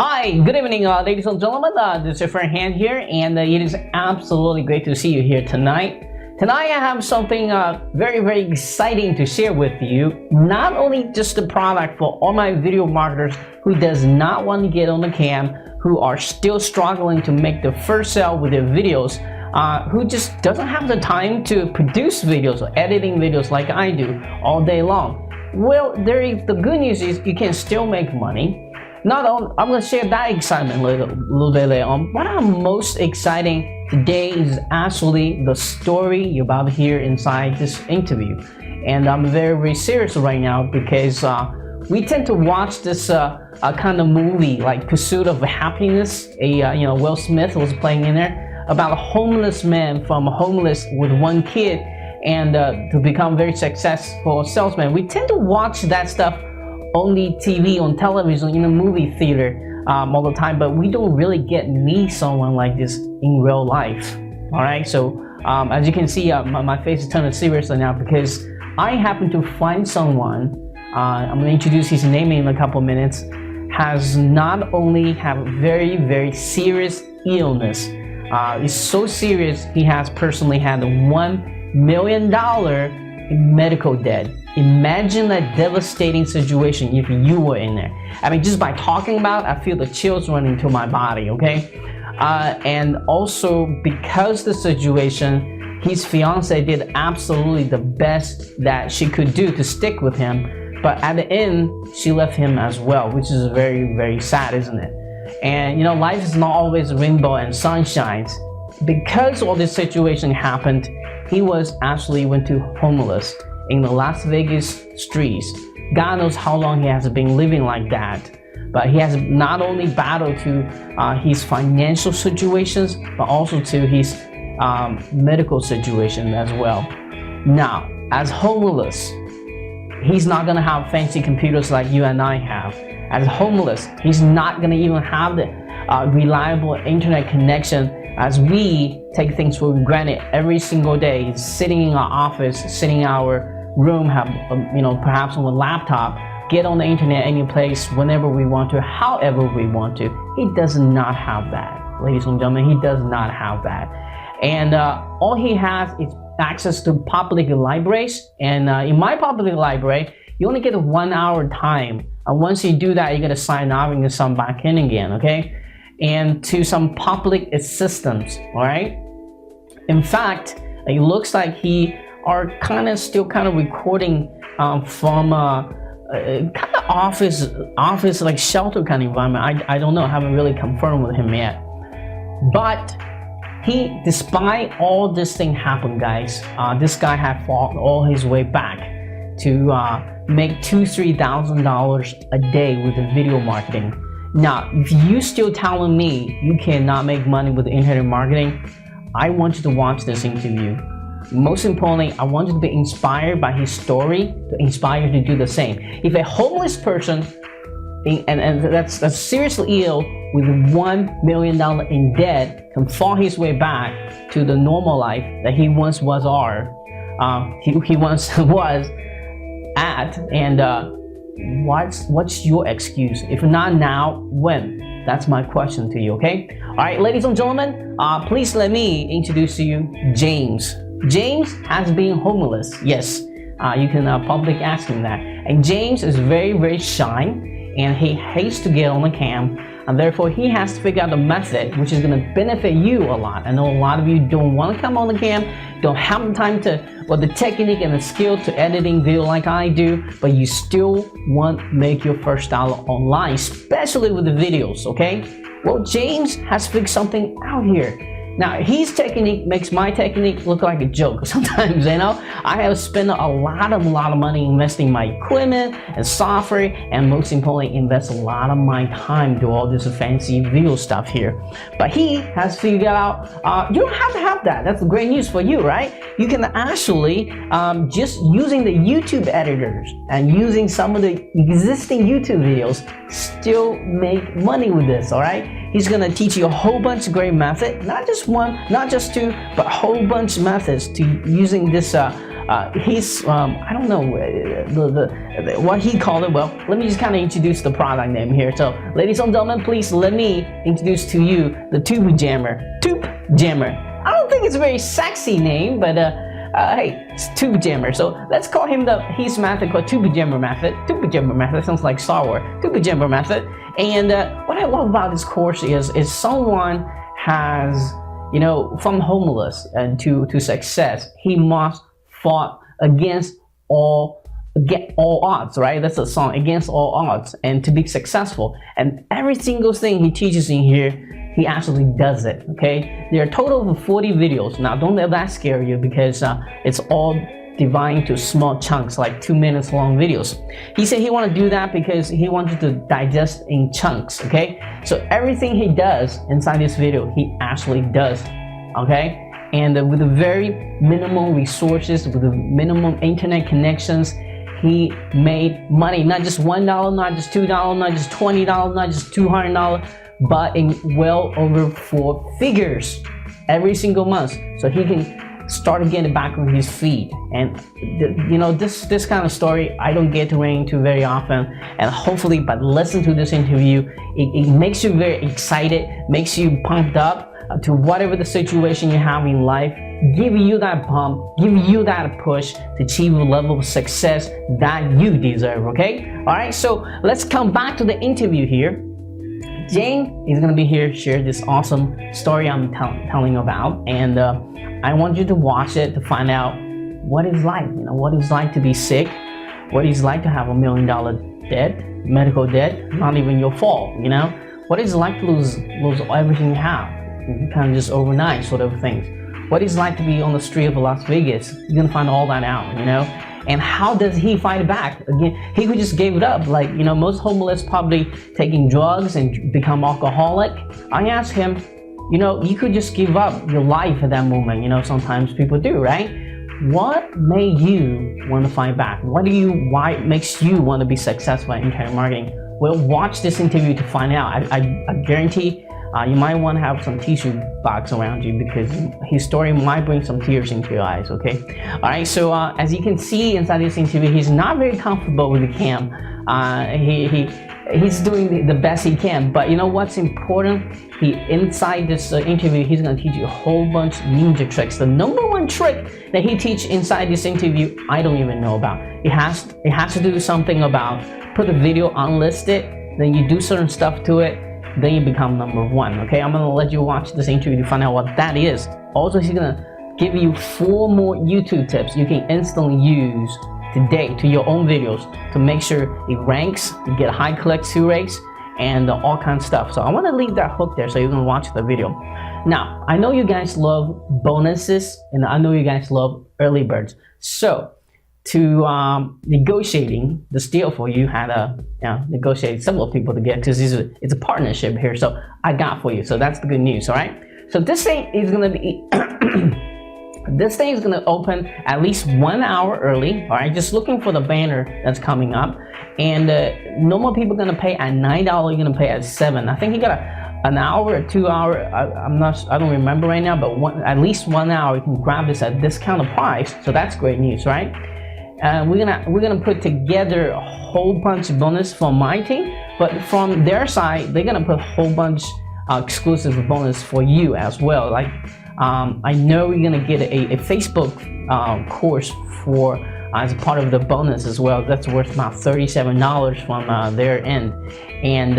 Hi, good evening, ladies and gentlemen. This is your friend Han here, and it is absolutely great to see you here tonight. Tonight, I have something very, very exciting to share with you. Not only just the product for all my video marketers who does not want to get on the cam, who are still struggling to make the first sale with their videos, who just doesn't have the time to produce videos or editing videos like I do all day long. Well, the good news is you can still make money. I'm going to share that excitement a little bit later on. What I'm most exciting today is actually the story you're about to hear inside this interview. And I'm very, very serious right now because we tend to watch this kind of movie like Pursuit of Happiness. Will Smith was playing in there about a homeless man from homeless with one kid and to become very successful salesman. We tend to watch that stuff on the TV, on television, in the movie theater all the time, but we don't really get meet someone like this in real life. All right, so as you can see, my face is turning serious now because I happen to find someone. I'm going to introduce his name in a couple minutes. Has not only have very, very serious illness. It's so serious he has personally had $1 million in medical debt. Imagine that devastating situation if you were in there. I mean, just by talking about it, I feel the chills running to my body, okay? And also, because the situation, his fiance did absolutely the best that she could do to stick with him. But at the end, she left him as well, which is very, very sad, isn't it? And you know, life is not always rainbow and sunshines. Because all this situation happened, he was actually went to homeless in the Las Vegas streets. God knows how long he has been living like that. But he has not only battled to his financial situations, but also to his medical situation as well. Now, as homeless, he's not gonna have fancy computers like you and I have. As homeless, he's not gonna even have the reliable internet connection as we take things for granted every single day. He's sitting in our office, sitting in our room, have perhaps on a laptop, get on the internet any place, whenever we want to, however we want to. He does not have that, ladies and gentlemen. He does not have that, and all he has is access to public libraries. And in my public library, you only get a 1 hour time, and once you do that, you're gonna sign up and get some back in again, okay? And to some public assistance, all right? In fact, it looks like he are still recording from kind of office like shelter kind of environment. I don't know, I haven't really confirmed with him yet. But he, despite all this thing happened, guys, this guy had fought all his way back to make $2,000-3,000 a day with the video marketing. Now, if you still telling me you cannot make money with internet marketing, I want you to watch this interview. Most importantly, I want you to be inspired by his story to inspire you to do the same. If a homeless person, and that's seriously ill with $1 million in debt, can fall his way back to the normal life that he once was he once was at, and what's your excuse? If not now, when? That's my question to you, okay? All right, ladies and gentlemen, please let me introduce to you James. James has been homeless. Yes, you can public ask him that. And James is very, very shy, and he hates to get on the cam, and therefore he has to figure out a method which is going to benefit you a lot. I know a lot of you don't want to come on the cam, don't have the time the technique and the skill to editing video like I do, but you still want to make your first dollar online, especially with the videos, okay? Well, James has figured something out here. Now, his technique makes my technique look like a joke sometimes, you know? I have spent a lot of money investing in my equipment and software, and most importantly, invest a lot of my time to all this fancy video stuff here. But he has figured out, you don't have to have that. That's great news for you, right? You can actually, just using the YouTube editors and using some of the existing YouTube videos, still make money with this, all right? He's gonna teach you a whole bunch of great methods, not just one, not just two, but a whole bunch of methods to using this he's I don't know what he called it. Well, let me just kind of introduce the product name here. So, ladies and gentlemen, please let me introduce to you the Tube Jammer. Tube Jammer. I don't think it's a very sexy name, but hey, it's Tube Jammer. So let's call him his method called Tube Jammer method. Tube Jammer method sounds like Star Wars. Tube Jammer method. And what I love about this course is someone has, you know, from homeless and to success, he must fought against all odds, right? That's a song, against all odds, and to be successful. And every single thing he teaches in here, he actually does it. Okay, there are a total of 40 videos. Now don't let that scare you, because it's all divided into small chunks, like 2 minutes long videos. He said he wanted to do that because he wanted to digest in chunks. Okay, so everything he does inside this video, he actually does. Okay, and with the very minimal resources, with the minimum internet connections, he made money. Not just $1, not just $2, not just $20, not just $200, but in well over 4 figures every single month. So he can start getting back on his feet. And you know, this kind of story I don't get to run into very often. And hopefully, by listening to this interview, it makes you very excited, makes you pumped up to whatever the situation you have in life, give you that pump, give you that push to achieve a level of success that you deserve. Okay, all right, so let's come back to the interview here. Jane is gonna be here, share this awesome story I'm telling about, and I want you to watch it to find out what it's like, you know, what it's like to be sick, what it's like to have $1 million debt, medical debt, not even your fault, you know, what it's like to lose everything you have, kind of just overnight sort of things. What it's like to be on the street of Las Vegas, you're gonna find all that out, you know. And how does he fight back? Again, he could just give it up. Like, you know, most homeless probably taking drugs and become alcoholic. I asked him, you know, you could just give up your life at that moment. You know, sometimes people do, right? What made you want to fight back? Why makes you want to be successful in internet marketing? Well, watch this interview to find out. I guarantee you might want to have some tissue box around you, because his story might bring some tears into your eyes. Okay, all right. So as you can see inside this interview, he's not very comfortable with the cam. He's doing the best he can. But you know what's important? Inside this interview, he's gonna teach you a whole bunch of ninja tricks. The number one trick that he teach inside this interview, I don't even know about. It has to do something about put a video unlisted, then you do certain stuff to it, then you become number one. Okay, I'm gonna let you watch this interview to find out what that is. Also, he's gonna give you 4 more YouTube tips you can instantly use today to your own videos to make sure it ranks, you get high click-through rates, and all kinds of stuff. So I want to leave that hook there so you can watch the video. Now, I know you guys love bonuses, and I know you guys love early birds. So to negotiating this deal for you, had to negotiate several people to get, because it's a partnership here. So I got for you. So that's the good news. All right. So this thing is gonna be this thing is gonna open at least 1 hour early. All right. Just looking for the banner that's coming up. And normal people are gonna pay at $9. You're gonna pay at $7. I think you got an hour or 2 hour. I don't remember right now, but at least 1 hour you can grab this at discounted price. So that's great news, right? We're gonna put together a whole bunch of bonus from my team, but from their side, they're gonna put a whole bunch exclusive bonus for you as well. Like I know you're gonna get a Facebook course for as a part of the bonus as well. That's worth about $37 from their end. And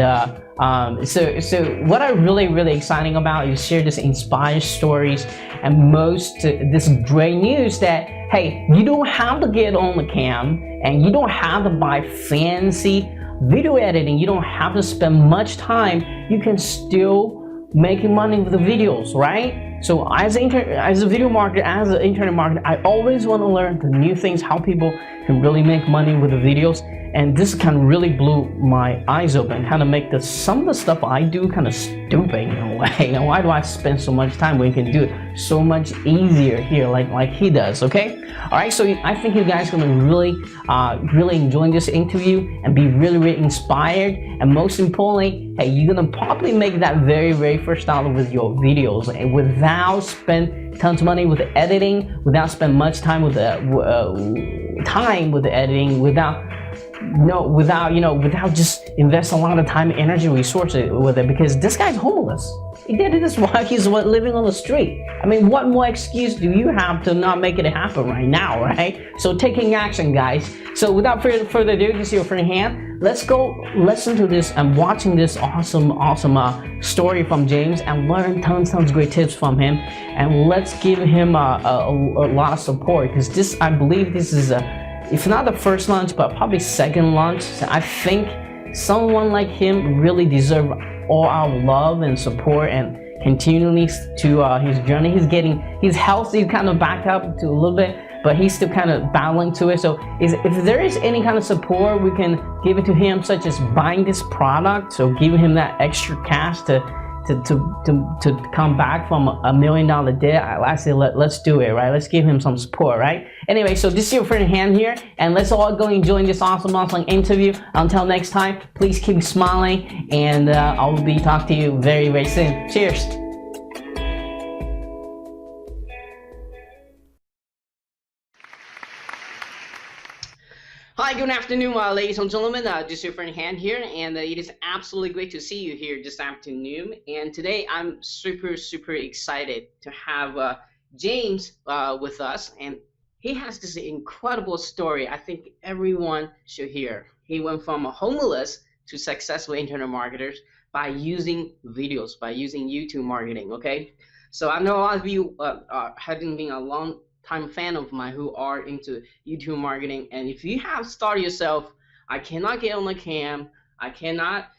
so what I'm really exciting about is share this inspired stories and this great news that, hey, you don't have to get on the cam and you don't have to buy fancy video editing. You don't have to spend much time. You can still make money with the videos, right? So as a video marketer, as an internet marketer, I always want to learn the new things, how people can really make money with the videos. And this kind of really blew my eyes open, kind of make some of the stuff I do kind of stupid in a way. And why do I spend so much time when you can do it so much easier here, like he does? Okay, all right. So I think you guys are gonna really enjoy this interview and be really inspired. And most importantly, hey, you're gonna probably make that very first dollar with your videos. And with that, without spend tons of money with the editing, without spend much time with the editing, without just invest a lot of time, energy, resources with it, because this guy's homeless. He did this while he's living on the street. I mean, what more excuse do you have to not make it happen right now, right? So taking action, guys. So without further ado, you see your free hand. Let's go listen to this and watching this awesome story from James and learn tons of great tips from him. And let's give him a lot of support, because I believe this is if not the first launch, but probably second launch. So I think someone like him really deserves all our love and support and continually to his journey. His health is kind of back up to a little bit, but he's still kind of battling to it. So if there is any kind of support we can give it to him, such as buying this product, so giving him that extra cash to come back from $1 million debt, I say let's do it, right? Let's give him some support, right? Anyway, so this is your friend Han here, and let's all go enjoy this awesome interview. Until next time, please keep smiling, and I'll be talking to you very soon. Cheers. Hi, good afternoon, ladies and gentlemen. This is your friend Han here, and it is absolutely great to see you here this afternoon. And today I'm super excited to have James with us, and he has this incredible story I think everyone should hear. He went from a homeless to successful internet marketers by using videos, by using YouTube marketing, okay? So I know a lot of you having been a long time fan of mine who are into YouTube marketing, and if you have started yourself, I cannot get on the cam, I cannot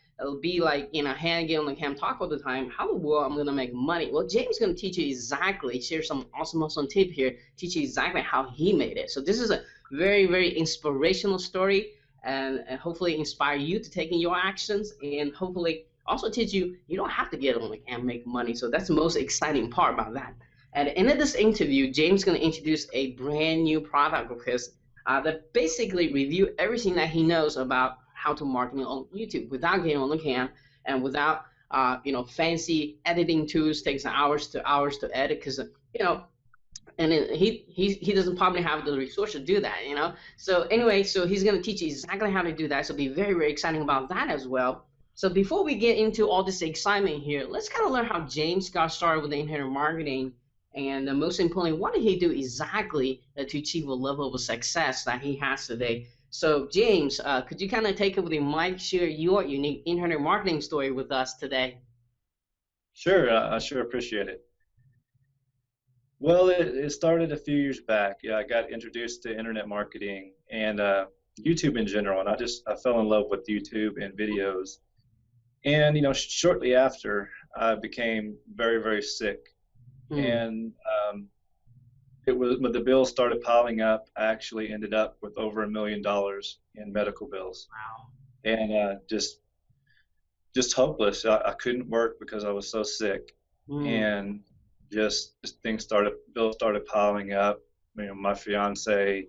be like hand get on the cam, talk all the time, how the world I'm gonna make money? Well, James is gonna teach you exactly, share some awesome tip here, teach you exactly how he made it. So this is a very inspirational story, and hopefully inspire you to take in your actions, and hopefully also teach you don't have to get on the cam and make money. So that's the most exciting part about that. At the end of this interview, James is going to introduce a brand new product of his that basically review everything that he knows about how to market on YouTube without getting on the cam and without fancy editing tools. Takes hours to edit, because and he doesn't probably have the resources to do that, So anyway, so he's going to teach you exactly how to do that. So be very exciting about that as well. So before we get into all this excitement here, let's kind of learn how James got started with the internet marketing. And most importantly, what did he do exactly to achieve a level of success that he has today? So James, could you kind of take over the mic, share your unique internet marketing story with us today? Sure, I sure appreciate it. Well, it started a few years back. Yeah, I got introduced to internet marketing and YouTube in general, and I fell in love with YouTube and videos. And shortly after, I became very sick. And when the bills started piling up, I actually ended up with over $1 million in medical bills. Wow. And just hopeless. I couldn't work because I was so sick. And just bills started piling up. My fiance,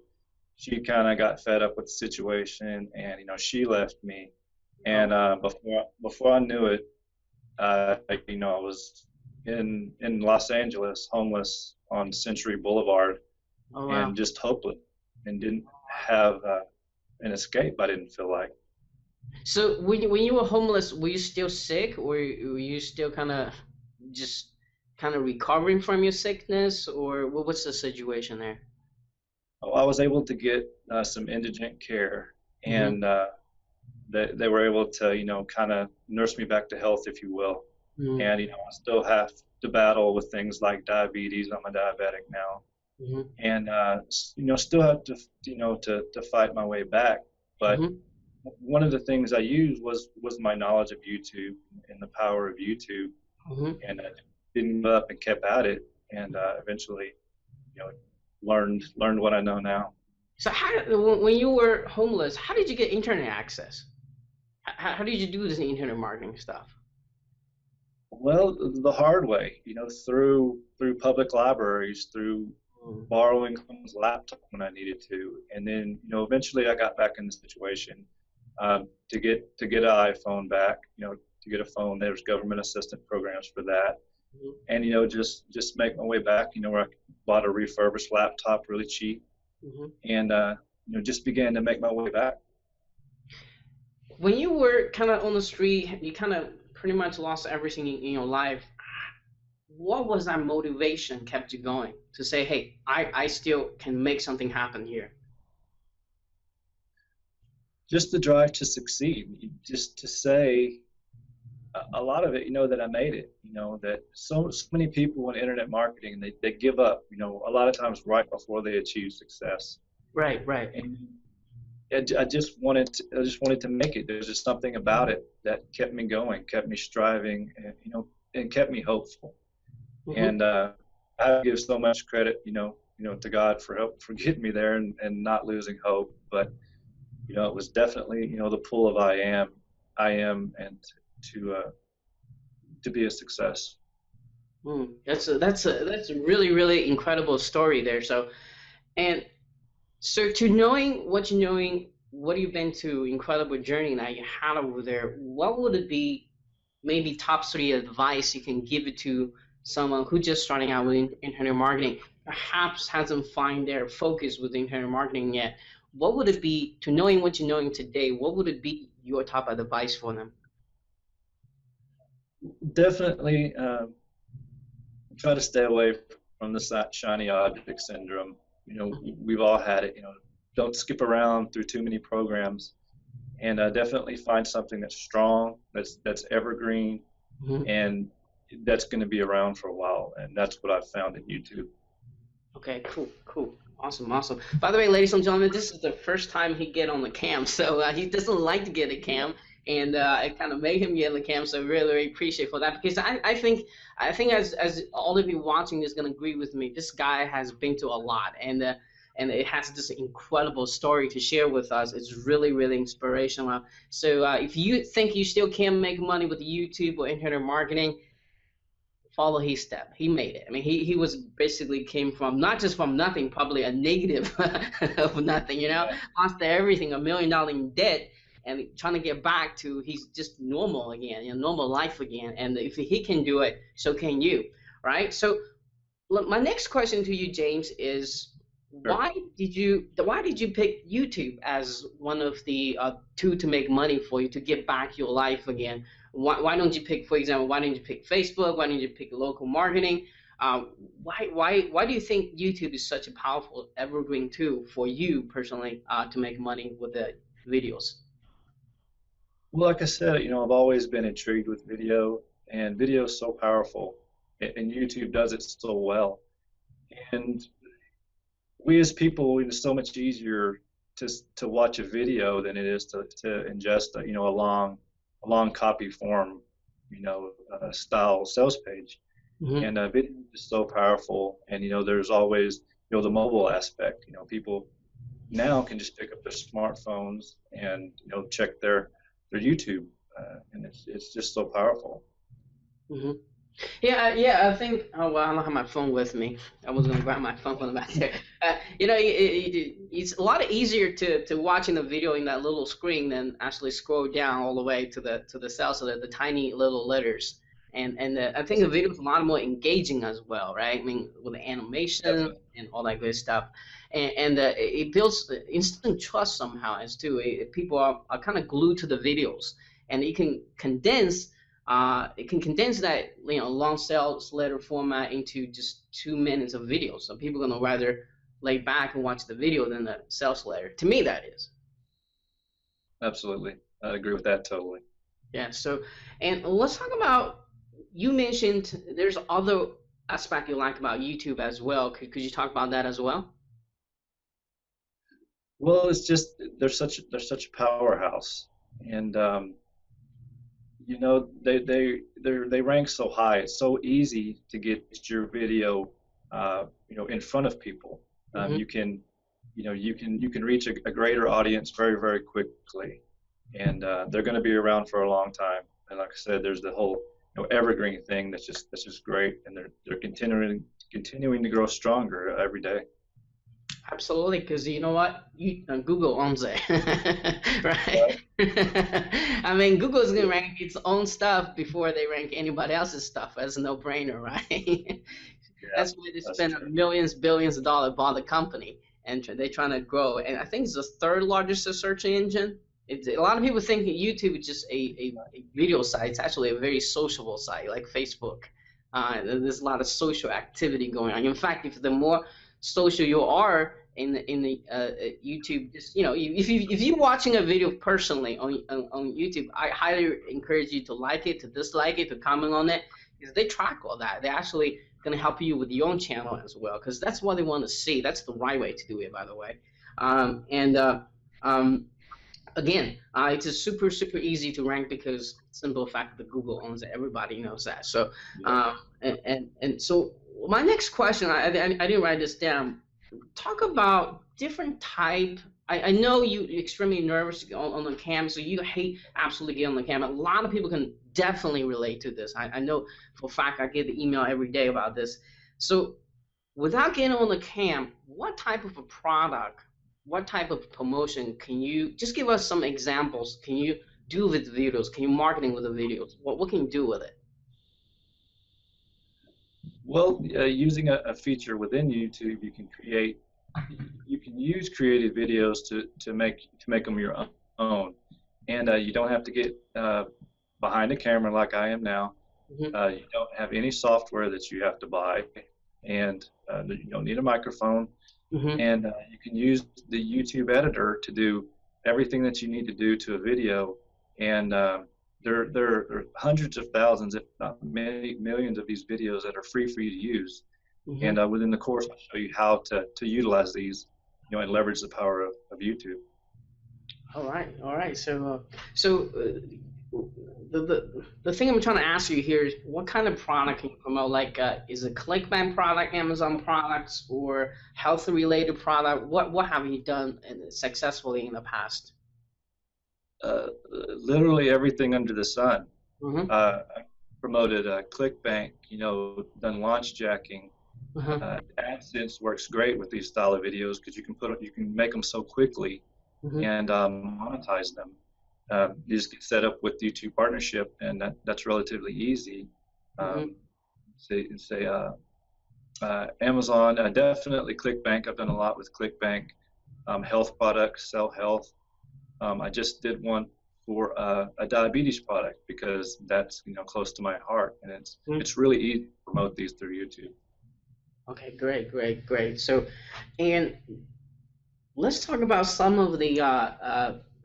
she kind of got fed up with the situation, and she left me. And before I knew it, I was in Los Angeles, homeless on Century Boulevard. Oh, wow. And just hopeless, and didn't have an escape, I didn't feel like. So when you were homeless, were you still sick, or were you still kind of recovering from your sickness, or what's the situation there? I was able to get some indigent care, and they were able to kind of nurse me back to health, if you will. And I still have to battle with things like diabetes. I'm a diabetic now, and still have to to fight my way back. But one of the things I used was my knowledge of YouTube and the power of YouTube, and I didn't give up and kept at it, and eventually learned what I know now. So when you were homeless, how did you get internet access? How did you do this internet marketing stuff? Well, the hard way, through public libraries, through borrowing someone's laptop when I needed to, and then eventually I got back in the situation to get an iPhone back, to get a phone. There's government assistance programs for that, and just make my way back. Where I bought a refurbished laptop really cheap, and just began to make my way back. When you were kind of on the street, you kind of pretty much lost everything in your life. What was that motivation kept you going to say, hey, I still can make something happen here? Just the drive to succeed, just to say a lot of it, that I made it, that so many people in internet marketing, they give up, a lot of times right before they achieve success. Right. And I just wanted to make it. There's just something about it that kept me going, kept me striving, and kept me hopeful. And I give so much credit, to God for getting me there and not losing hope. But it was definitely, the pull of I am, and to be a success. That's a really, really incredible story there. So to knowing what you're knowing, what you've been to, incredible journey that you had over there, what would it be, maybe top 3 advice you can give it to someone who just starting out with internet marketing, perhaps hasn't found their focus with internet marketing yet? What would it be, to knowing what you're knowing today, what would it be your top advice for them? Definitely try to stay away from the shiny object syndrome. We've all had it. Don't skip around through too many programs, and definitely find something that's strong, that's evergreen, and that's going to be around for a while. And that's what I've found in YouTube. Okay, cool. Awesome. By the way, ladies and gentlemen, this is the first time he get on the cam, so he doesn't like to get a cam, and I kind of made him get on the cam, so really, really appreciate for that, because I think as all of you watching is going to agree with me, this guy has been to a lot, and it has this incredible story to share with us. It's really, really inspirational. So if you think you still can make money with YouTube or internet marketing, follow his step. He made it. I mean, he was basically came from, not just from nothing, probably a negative of nothing, lost everything, $1 million in debt, and trying to get back to he's just normal again, normal life again. And if he can do it, so can you, right? So my next question to you, James, is why did you pick YouTube as one of the two to make money for you to get back your life again? Why don't you pick, for example, why didn't you pick Facebook? Why didn't you pick local marketing? Why do you think YouTube is such a powerful evergreen tool for you personally to make money with the videos? Well, like I said, I've always been intrigued with video, and video is so powerful, and YouTube does it so well. And we as people, it's so much easier to watch a video than it is to ingest a long copy form, style sales page. And video is so powerful, and there's always the mobile aspect. People now can just pick up their smartphones and check their YouTube, and it's just so powerful. Yeah, I think. Oh well, I don't have my phone with me. I was gonna grab my phone from the back there. It's a lot easier to watching the video in that little screen than actually scroll down all the way to the cells, so that the tiny little letters. And I think the video is a lot more engaging as well, right? I mean, with the animation and all that good stuff, and it builds instant trust somehow as too. People are kind of glued to the videos, and it can condense. That long sales letter format into just 2 minutes of video. So people are gonna rather lay back and watch the video than the sales letter. To me, that is. Absolutely, I agree with that totally. Yeah. So, and let's talk about. You mentioned there's other aspect you like about YouTube as well. Could you talk about that as well? Well, it's just they're such a powerhouse, and they rank so high. It's so easy to get your video, in front of people. You can reach a greater audience very, very quickly, and they're going to be around for a long time. And like I said, there's the whole evergreen thing that's just great, and they're continuing to grow stronger every day. Absolutely, because you know what? Google owns it, right? Right. I mean, Google's gonna rank its own stuff before they rank anybody else's stuff. That's a no-brainer, right? Yeah, That's why they that's spend true. millions, billions of dollars bought the company, and they're trying to grow. And I think it's the third largest search engine. A lot of people think that YouTube is just a video site. It's actually a very sociable site, like Facebook. There's a lot of social activity going on. In fact, if the more social you are in the YouTube, just if you're watching a video personally on YouTube, I highly encourage you to like it, to dislike it, to comment on it, because they track all that. They actually going to help you with your own channel as well, because that's what they want to see. That's the right way to do it, by the way. And again, it's just super easy to rank because simple fact that Google owns it. Everybody knows that. So Yeah. and so my next question, I didn't write this down. Talk about different type. I know you're extremely nervous on the cam, so you hate absolutely get on the cam. A lot of people can definitely relate to this. I know for a fact I get the email every day about this. So without getting on the cam, what type of a product, what type of promotion can you just give us some examples? Can you do with videos? Can you marketing with the videos? What can you do with it? Well, using a feature within YouTube, you can use creative videos to make them your own, and you don't have to get behind a camera like I am now. Mm-hmm. You don't have any software that you have to buy, and you don't need a microphone, Mm-hmm. and you can use the YouTube editor to do everything that you need to do to a video, and there are hundreds of thousands, if not many millions, of these videos that are free for you to use. Mm-hmm. And within the course, I'll show you how to utilize these, and leverage the power of YouTube. All right, all right. The thing I'm trying to ask you here is what kind of product can you promote? Like, is it ClickBank product, Amazon products, or health related product? What have you done successfully in the past? Literally everything under the sun. Mm-hmm. I promoted ClickBank, done launch jacking. Mm-hmm. AdSense works great with these style of videos because you can make them so quickly Mm-hmm. and monetize them. You just get set up with YouTube partnership, and that's relatively easy. Say Amazon, definitely ClickBank. I've done a lot with ClickBank. Health products, sell health. I just did one for a diabetes product because that's close to my heart, and it's really easy to promote these through YouTube. Okay, great. So, and let's talk about some of the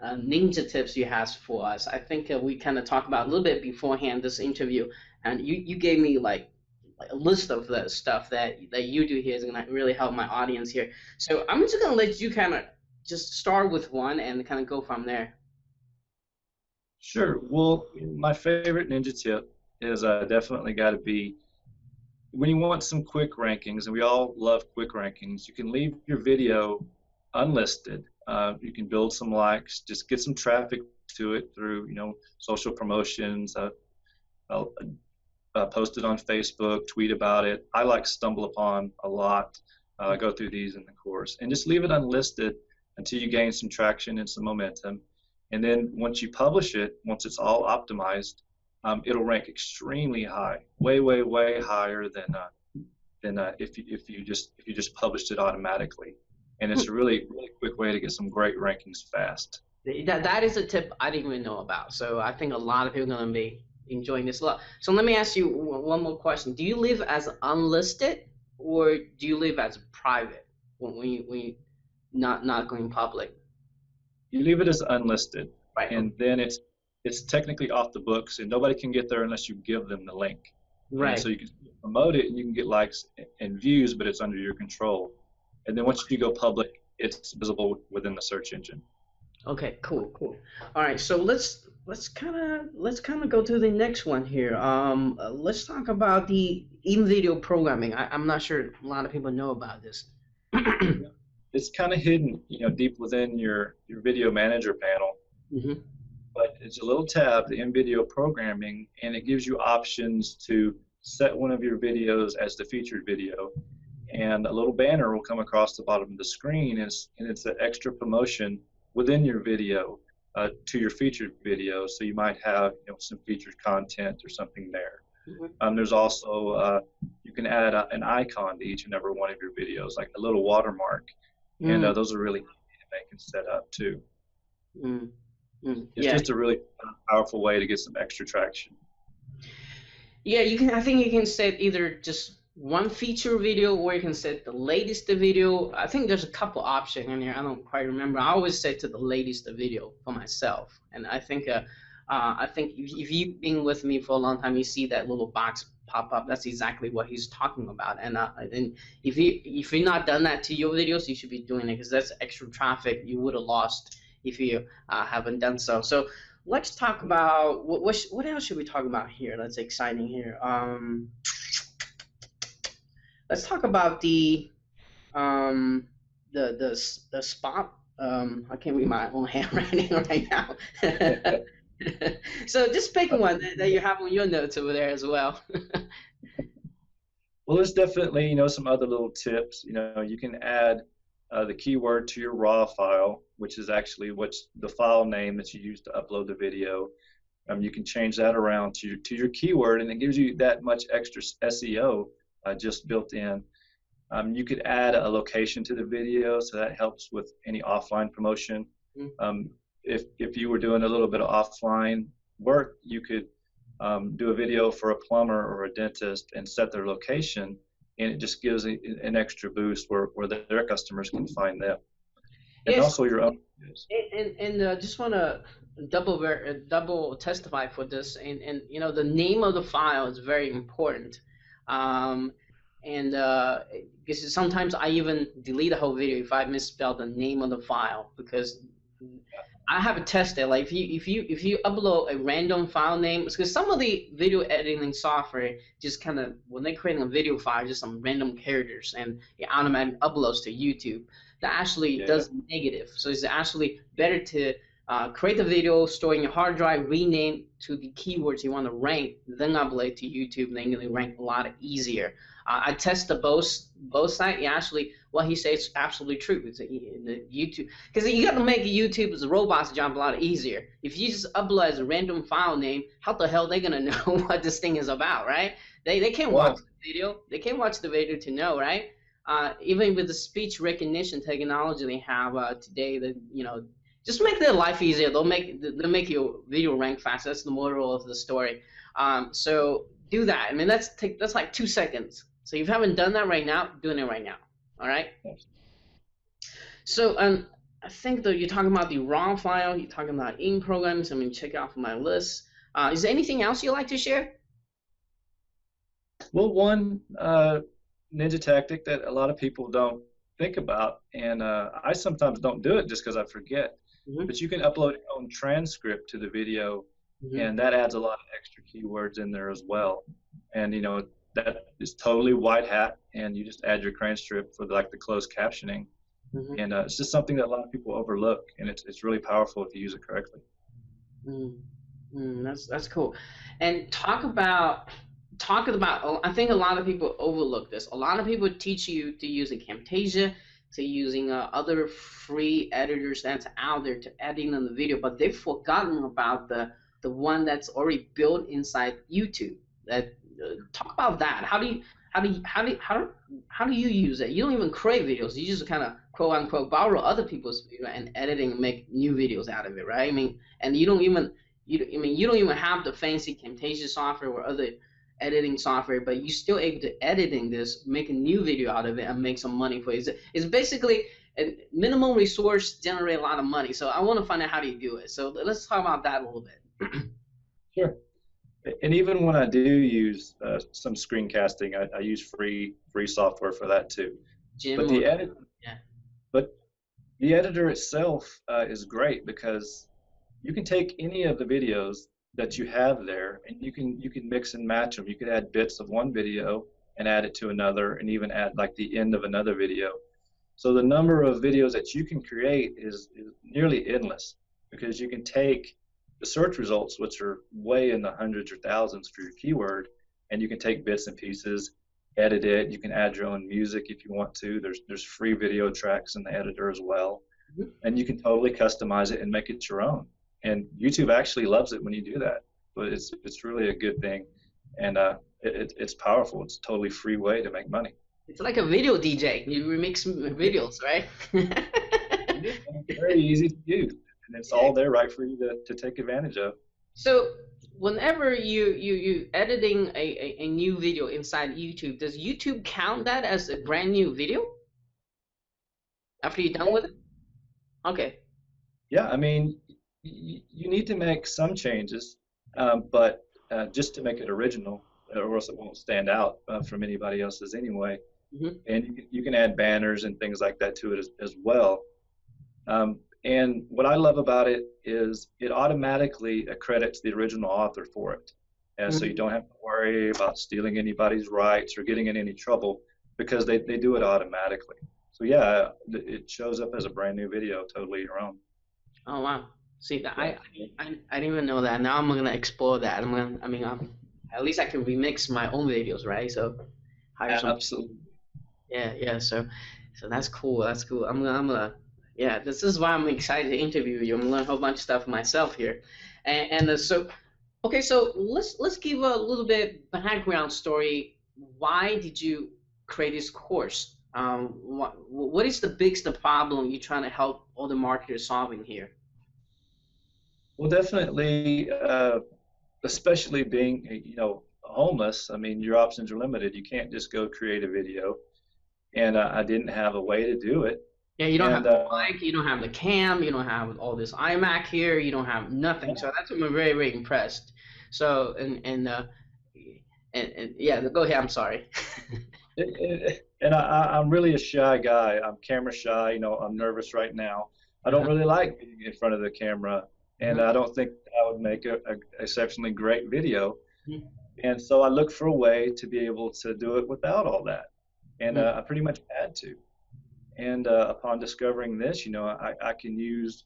ninja tips you have for us. I think we kind of talked about a little bit beforehand this interview, and you gave me like a list of the stuff that you do here is going to really help my audience here. So I'm just going to let you kind of just start with one and kind of go from there. Sure. Well, my favorite ninja tip is definitely got to be when you want some quick rankings, and we all love quick rankings, you can leave your video unlisted. You can build some likes, just get some traffic to it through social promotions. Post it on Facebook, tweet about it. I like Stumble Upon a lot. Go through these in the course, and just leave it unlisted until you gain some traction and some momentum. And then once you publish it, once it's all optimized, it'll rank extremely high, way higher than if you just published it automatically. And it's a really quick way to get some great rankings fast. That is a tip I didn't even know about. So I think a lot of people are going to be enjoying this a lot. So let me ask you one more question. Do you live as unlisted or do you live as private when you not going public? You leave it as unlisted, Right. and then it's technically off the books, and nobody can get there unless you give them the link. Right. And so you can promote it, and you can get likes and views, but it's under your control. And then once you go public, it's visible within the search engine. Okay, cool. All right, so let's kind of go to the next one here. Let's talk about the in-video programming. I'm not sure a lot of people know about this. It's kind of hidden, deep within your video manager panel. Mm-hmm. But it's a little tab, the in-video programming, and it gives you options to set one of your videos as the featured video. and a little banner will come across the bottom of the screen, and it's an extra promotion within your video to your featured video. So you might have some featured content or something there. There's also you can add an icon to each and every one of your videos, like a little watermark, and those are really easy to make and set up too. It's just a really powerful way to get some extra traction. Yeah, you can. I think you can set either just one feature video, or you can set the latest video. I think there's a couple options in here. I don't quite remember. I always set to the latest video for myself, and I think if you've been with me for a long time, you see that little box pop up. That's exactly what he's talking about. And if you're not done that to your videos, you should be doing it, because that's extra traffic you would have lost if you haven't done so. So let's talk about what else should we talk about here that's exciting here. Let's talk about the spot. I can't read my own handwriting right now. So just pick one that you have on your notes over there as well. Well, there's definitely some other little tips. You can add the keyword to your raw file, which is actually what's the file name that you use to upload the video. You can change that around to your keyword, and it gives you that much extra SEO just built in. You could add a location to the video, so that helps with any offline promotion. If you were doing a little bit of offline work, you could do a video for a plumber or a dentist and set their location, and it just gives an extra boost where their customers can find them. And yes. Also your own videos. And just want to double testify for this, and the name of the file is very important. Because sometimes I even delete the whole video if I misspell the name of the file, because I have tested. Like if you upload a random file name, because some of the video editing software just kind of, when they're creating a video file, just some random characters, and it automatically uploads to YouTube. That actually does negative. So it's actually better to create the video, store in your hard drive, rename to the keywords you want to rank, then upload to YouTube, and then you're gonna rank a lot easier. I tested both sides. Actually, what he says is absolutely true. It's the YouTube, because you got to make YouTube's robot's job a lot easier. If you just upload as a random file name, how the hell are they gonna know what this thing is about, right? They can't watch the video. They can't watch the video to know, right? Even with the speech recognition technology they have today, that just make their life easier. They'll make your video rank fast. That's the moral of the story. So do that. I mean, that's like 2 seconds. So if you haven't done that right now, doing it right now. All right. So I think that you're talking about the raw file. You're talking about in programs. I mean, check out my list. Is there anything else you'd like to share? Well, one ninja tactic that a lot of people don't think about, and I sometimes don't do it just because I forget. But you can upload your own transcript to the video, and that adds a lot of extra keywords in there as well. And that is totally white hat, and you just add your transcript for the closed captioning, and it's just something that a lot of people overlook, and it's really powerful if you use it correctly. That's cool. And talk about. I think a lot of people overlook this. A lot of people teach you to use a Camtasia, to using other free editors that's out there to editing on the video, but they've forgotten about the one that's already built inside YouTube. Talk about that. How do you use it? You don't even create videos. You just kind of quote unquote borrow other people's video and editing and make new videos out of it, right? I mean, and you don't even have the fancy Camtasia software or other editing software, but you're still able to editing this, make a new video out of it, and make some money for it. It's basically a minimum resource, generate a lot of money. So I want to find out how do you do it. So let's talk about that a little bit. Sure. And even when I do use some screencasting, I use free software for that too. But the editor itself is great, because you can take any of the videos that you have there, and you can mix and match them. You could add bits of one video and add it to another, and even add like the end of another video. So the number of videos that you can create is nearly endless, because you can take the search results, which are way in the hundreds or thousands for your keyword, and you can take bits and pieces edit it. You can add your own music if you want to. There's free video tracks in the editor as well, and you can totally customize it and make it your own. And YouTube actually loves it when you do that. But it's really a good thing, and it's powerful. It's a totally free way to make money. It's like a video DJ. You remix videos, right? It's very easy to use, and it's all there right for you to take advantage of. So whenever you editing a new video inside YouTube, does YouTube count that as a brand new video after you're done with it? Okay. Yeah, I mean, you need to make some changes, but just to make it original, or else it won't stand out from anybody else's anyway. And you can add banners and things like that to it as well. And what I love about it is it automatically accredits the original author for it. And so you don't have to worry about stealing anybody's rights or getting in any trouble, because they do it automatically. So yeah, it shows up as a brand new video, totally your own. Oh wow! See, I didn't even know that. Now I'm gonna explore that. At least I can remix my own videos, right? So hire some. Absolutely. Yeah. So that's cool. That's cool. I'm gonna. Yeah, this is why I'm excited to interview you. I'm gonna learn a whole bunch of stuff myself here, so okay. So let's give a little bit background story. Why did you create this course? What is the biggest problem you're trying to help all the marketers solving here? Well, definitely, especially being homeless. I mean, your options are limited. You can't just go create a video, and I didn't have a way to do it. Yeah, you don't have the mic, you don't have the cam, you don't have all this iMac here, you don't have nothing. So that's what I'm very, very impressed. So and yeah, go ahead. I'm sorry. And I'm really a shy guy. I'm camera shy. I'm nervous right now. I don't really like being in front of the camera, and I don't think I would make a exceptionally great video. And so I looked for a way to be able to do it without all that, and I pretty much had to. And upon discovering this, I can use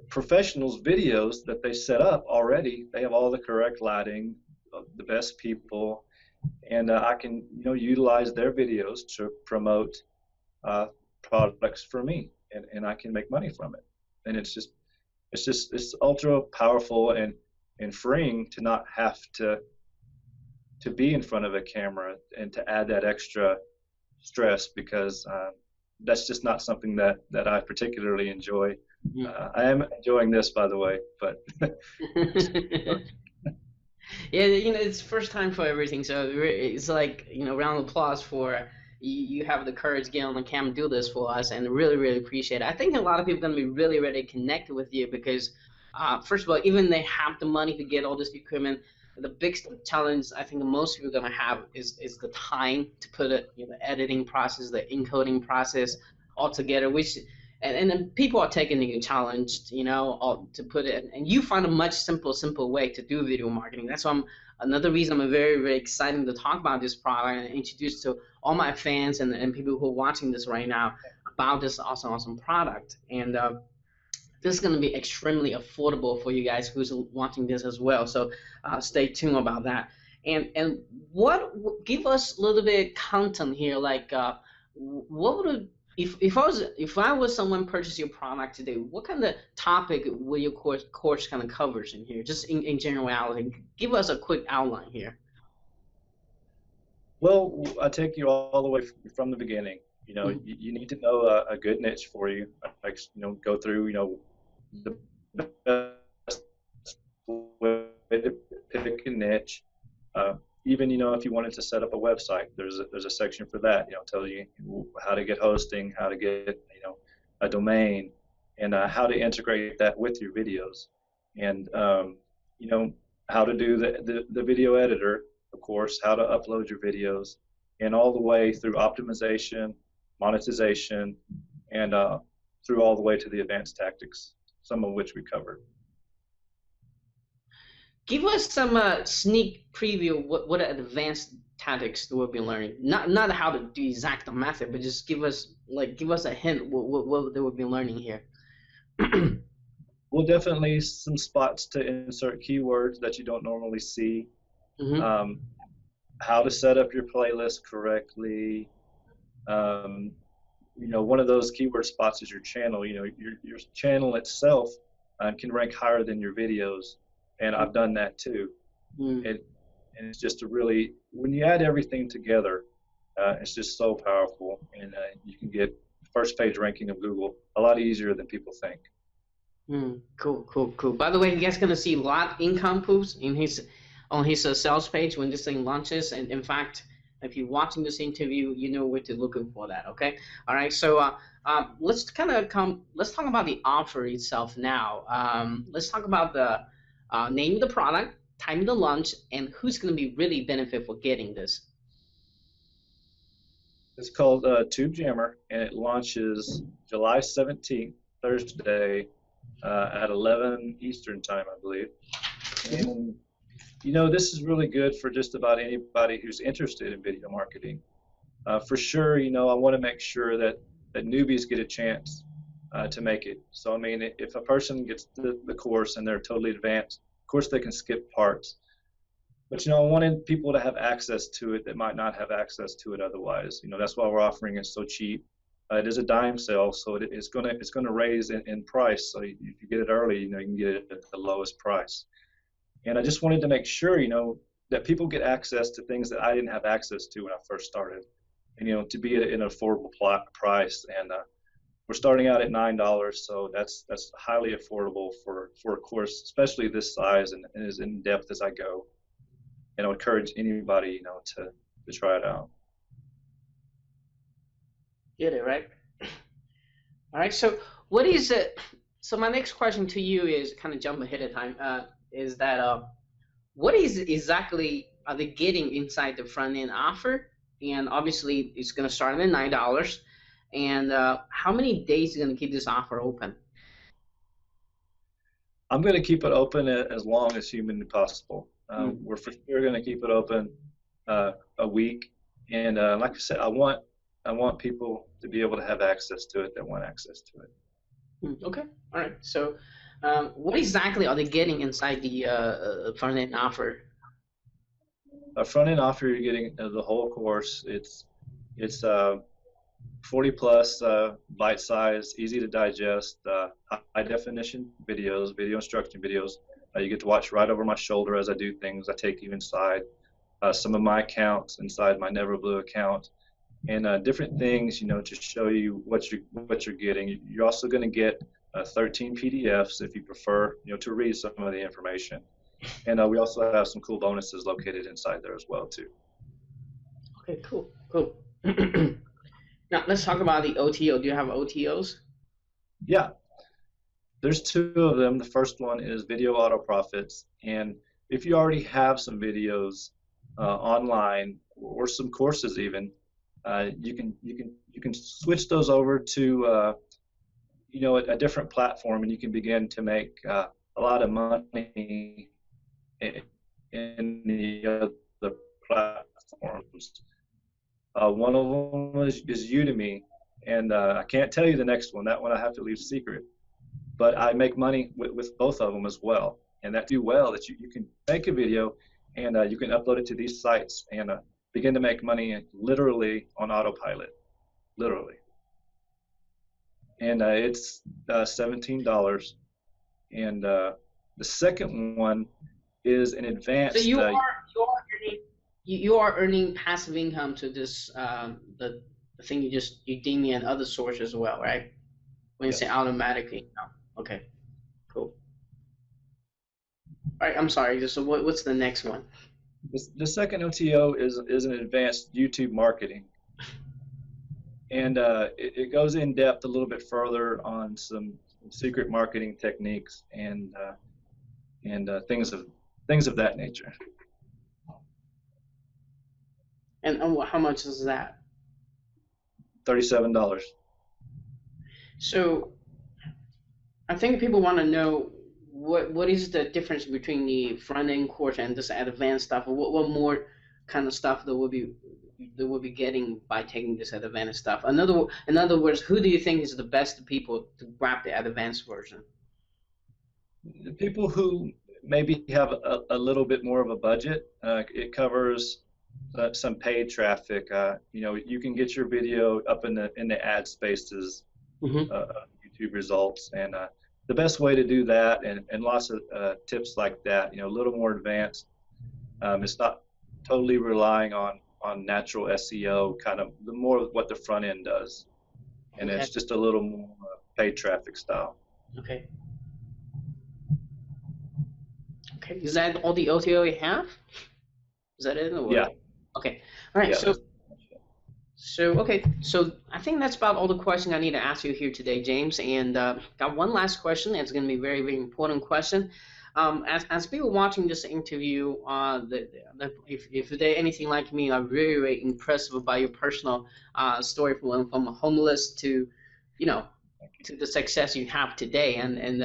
professionals' videos that they set up already. They have all the correct lighting, the best people, and I can utilize their videos to promote products for me, and I can make money from it. And it's ultra powerful and freeing to not have to be in front of a camera and to add that extra stress, because that's just not something that I particularly enjoy. I am enjoying this, by the way, but yeah, it's first time for everything, so it's like, round of applause for you have the courage to get on the camera and do this for us, and really, really appreciate it. I think a lot of people are going to be really ready to connect with you because, first of all, even they have the money to get all this equipment, the biggest challenge I think most people are going to have is the time to put it, the editing process, the encoding process all together, which and then people are taking the challenge, to put it, and you find a much simple way to do video marketing. That's why another reason I'm very, very excited to talk about this product and introduce to all my fans and people who are watching this right now about this awesome product. And this is going to be extremely affordable for you guys who's watching this as well. So stay tuned about that. And give us a little bit of content here, like what would if I was someone purchase your product today, what kind of topic will your course kind of covers in here, just in generality? Give us a quick outline here. Well, I take you all the way from the beginning. You need to know a good niche for you. Like, go through, the best way to pick a niche. Even, if you wanted to set up a website, there's a section for that. Tells you how to get hosting, how to get, a domain, and how to integrate that with your videos, and how to do the video editor, of course, how to upload your videos, and all the way through optimization, monetization, and through all the way to the advanced tactics, some of which we covered. Give us some sneak preview what advanced tactics we'll be learning. Not how to do exact method, but just give us a hint what they will be learning here. Well, definitely some spots to insert keywords that you don't normally see. how to set up your playlist correctly. Um, one of those keyword spots is your channel. Your channel itself can rank higher than your videos, and I've done that too. Mm. And it's just when you add everything together, it's just so powerful, and you can get first page ranking of Google a lot easier than people think. Cool. By the way, you guys gonna see a lot income posts on his sales page when this thing launches. And in fact, if you're watching this interview, you know where to look for that. Okay. All right. So let's talk about the offer itself now. Let's talk about the name of the product, time of the launch, and who's gonna be really benefit for getting this. It's called Tube Jammer, and it launches July 17th, Thursday, at 11 Eastern time, I believe. And this is really good for just about anybody who's interested in video marketing. For sure, I want to make sure that newbies get a chance to make it. So, I mean, if a person gets the course and they're totally advanced, of course they can skip parts. But, I wanted people to have access to it that might not have access to it otherwise. That's why we're offering it so cheap. It is a dime sale, so it's going to raise in price. So if you get it early, you can get it at the lowest price. And I just wanted to make sure, that people get access to things that I didn't have access to when I first started, and to be at an affordable price. And we're starting out at $9, so that's highly affordable for a course, especially this size and as in depth as I go. And I would encourage anybody, to try it out. Get it, right? All right. So what is it? So my next question to you is kind of jump ahead of time. Is that what is exactly are they getting inside the front end offer? And obviously it's going to start at $9. And how many days are going to keep this offer open? I'm going to keep it open as long as humanly possible. We're for sure going to keep it open a week. And like I said, I want people to be able to have access to it that want access to it. Okay. All right. So what exactly are they getting inside the front end offer? A front end offer, you're getting the whole course. It's 40 plus bite size, easy to digest, high definition videos, video instruction videos. You get to watch right over my shoulder as I do things. I take you inside some of my accounts inside my Neverblue account, and different things, to show you what you're getting. You're also going to get 13 PDFs if you prefer, to read some of the information. And we also have some cool bonuses located inside there as well too. Okay, cool. Now let's talk about the OTO. Do you have OTOs? Yeah, there's two of them. The first one is Video Auto Profits, and if you already have some videos online or some courses even, you can switch those over to a different platform, and you can begin to make a lot of money in the other platforms. One of them is Udemy, and I can't tell you the next one. That one I have to leave secret. But I make money with both of them as well, and that do well that you can make a video and you can upload it to these sites and begin to make money literally on autopilot, literally. And it's $17. And the second one is an advanced. So you are earning passive income to this the thing you deem me and other sources as well, right? When you say automatically, no. Okay, cool. All right, I'm sorry. So what's the next one? The second OTO is an advanced YouTube marketing, and it goes in depth a little bit further on some secret marketing techniques and things of that nature. And how much is that? $37. So I think people want to know what is the difference between the front end course and this advanced stuff. What more kind of stuff that we'll be getting by taking this advanced stuff. In other words, who do you think is the best people to grab the advanced version? The people who maybe have a little bit more of a budget. It covers some paid traffic. You know, you can get your video up in the ad spaces, Mm-hmm. YouTube results, and the best way to do that, and lots of tips like that. You know, a little more advanced. It's not totally relying on natural SEO, kind of the more what the front end does, and Okay. it's just a little more paid traffic style. Okay. Okay. Is that all the OTO you have? Is that it? Or? Yeah. Okay. All right. Yeah. So okay. So I think that's about all the questions I need to ask you here today, James. And got one last question. It's going to be a very, very important question. As people watching this interview, if they're anything like me, are very, very impressed by your personal story from homeless to, you know, to the success you have today, and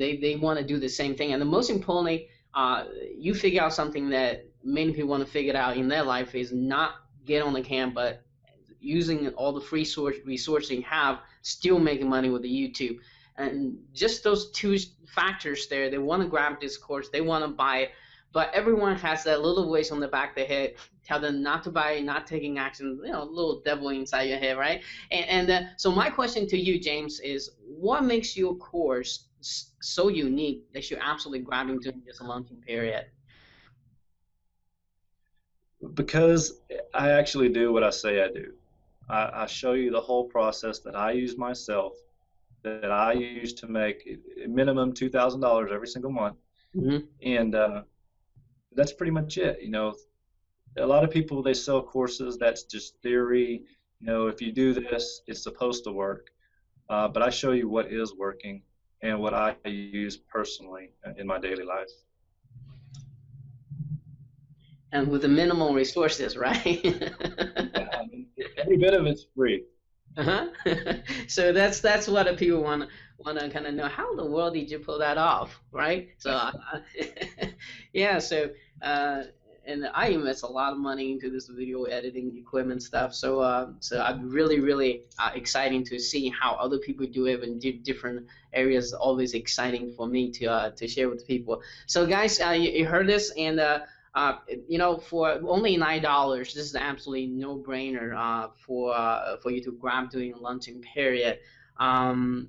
they want to do the same thing. And the most importantly, you figure out something that many people want to figure out in their life is not get on the cam, but using all the free resources you have, still making money with the YouTube. And just those two factors there, they want to grab this course, they want to buy it, but everyone has that little voice on the back of their head tell them not to buy it, not taking action, you know, little devil inside your head, right? So my question to you, James, is what makes your course so unique that you're absolutely grabbing during this launching period? Because I actually do what I say I do. I show you the whole process that I use myself, that I use to make minimum $2,000 every single month, Mm-hmm. and that's pretty much it. You know, a lot of people, they sell courses that's just theory. You know, if you do this, it's supposed to work. But I show you what is working and what I use personally in my daily life. And with the minimal resources, right? Yeah, I mean, every bit of it's free. Uh-huh. So that's what the people want to kind of know. How in the world did you pull that off, right? So yeah. So and I invest a lot of money into this video editing equipment stuff. So so I'm really exciting to see how other people do it in different areas. Always exciting for me to share with people. So guys, you heard this, and you know, for only $9, this is absolutely no-brainer for you to grab during the launching period. And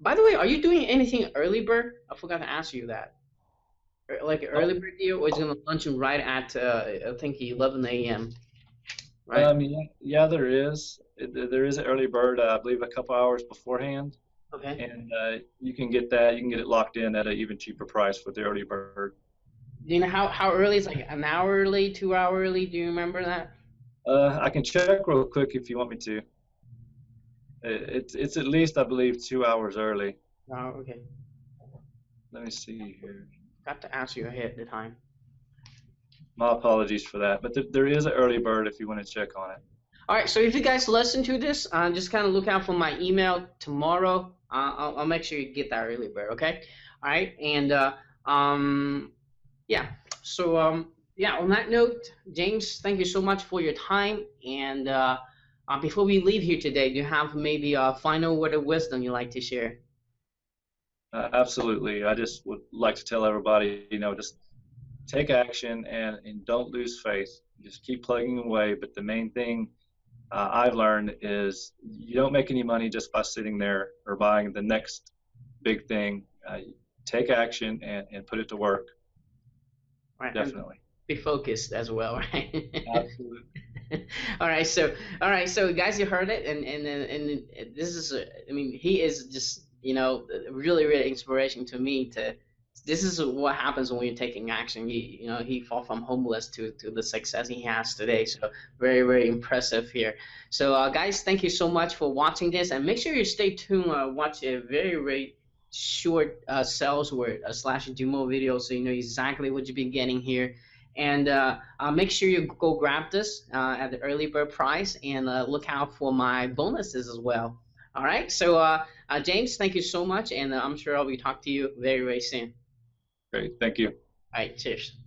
by the way, are you doing anything early bird? I forgot to ask you that. Like an early bird deal, or is it going to launch right at I think 11 a.m. Right? Yeah, there is. There is an early bird, I believe, a couple hours beforehand, Okay. and you can get that. You can get it locked in at an even cheaper price with the early bird. Do you know how early? It's like an hour early, 2 hour early. Do you remember that? I can check real quick if you want me to. It's at least, I believe, 2 hours early. Oh, okay. Let me see here. Got to ask you ahead of the time. My apologies for that, but there is an early bird if you want to check on it. All right, so if you guys listen to this, just kind of look out for my email tomorrow. I'll make sure you get that early bird, okay? All right, and yeah. So yeah. On that note, James, thank you so much for your time. And before we leave here today, do you have maybe a final word of wisdom you'd like to share? Absolutely. I just would like to tell everybody, you know, just take action and don't lose faith. Just keep plugging away. But the main thing I've learned is you don't make any money just by sitting there or buying the next big thing. Take action and put it to work. Right. Definitely. Be focused as well, right? Absolutely. All right, so guys, you heard it, and this is, I mean, he is just, you know, really inspiration to me. This is what happens when you're taking action. You know, he fought from homeless to the success he has today. So very impressive here. So guys, thank you so much for watching this, and make sure you stay tuned. Watch a very short sales word / demo video, so you know exactly what you'll be getting here. And make sure you go grab this at the early bird price, and look out for my bonuses as well. All right, so James, thank you so much, and I'm sure I'll be talking to you very soon. Great, thank you. All right, cheers.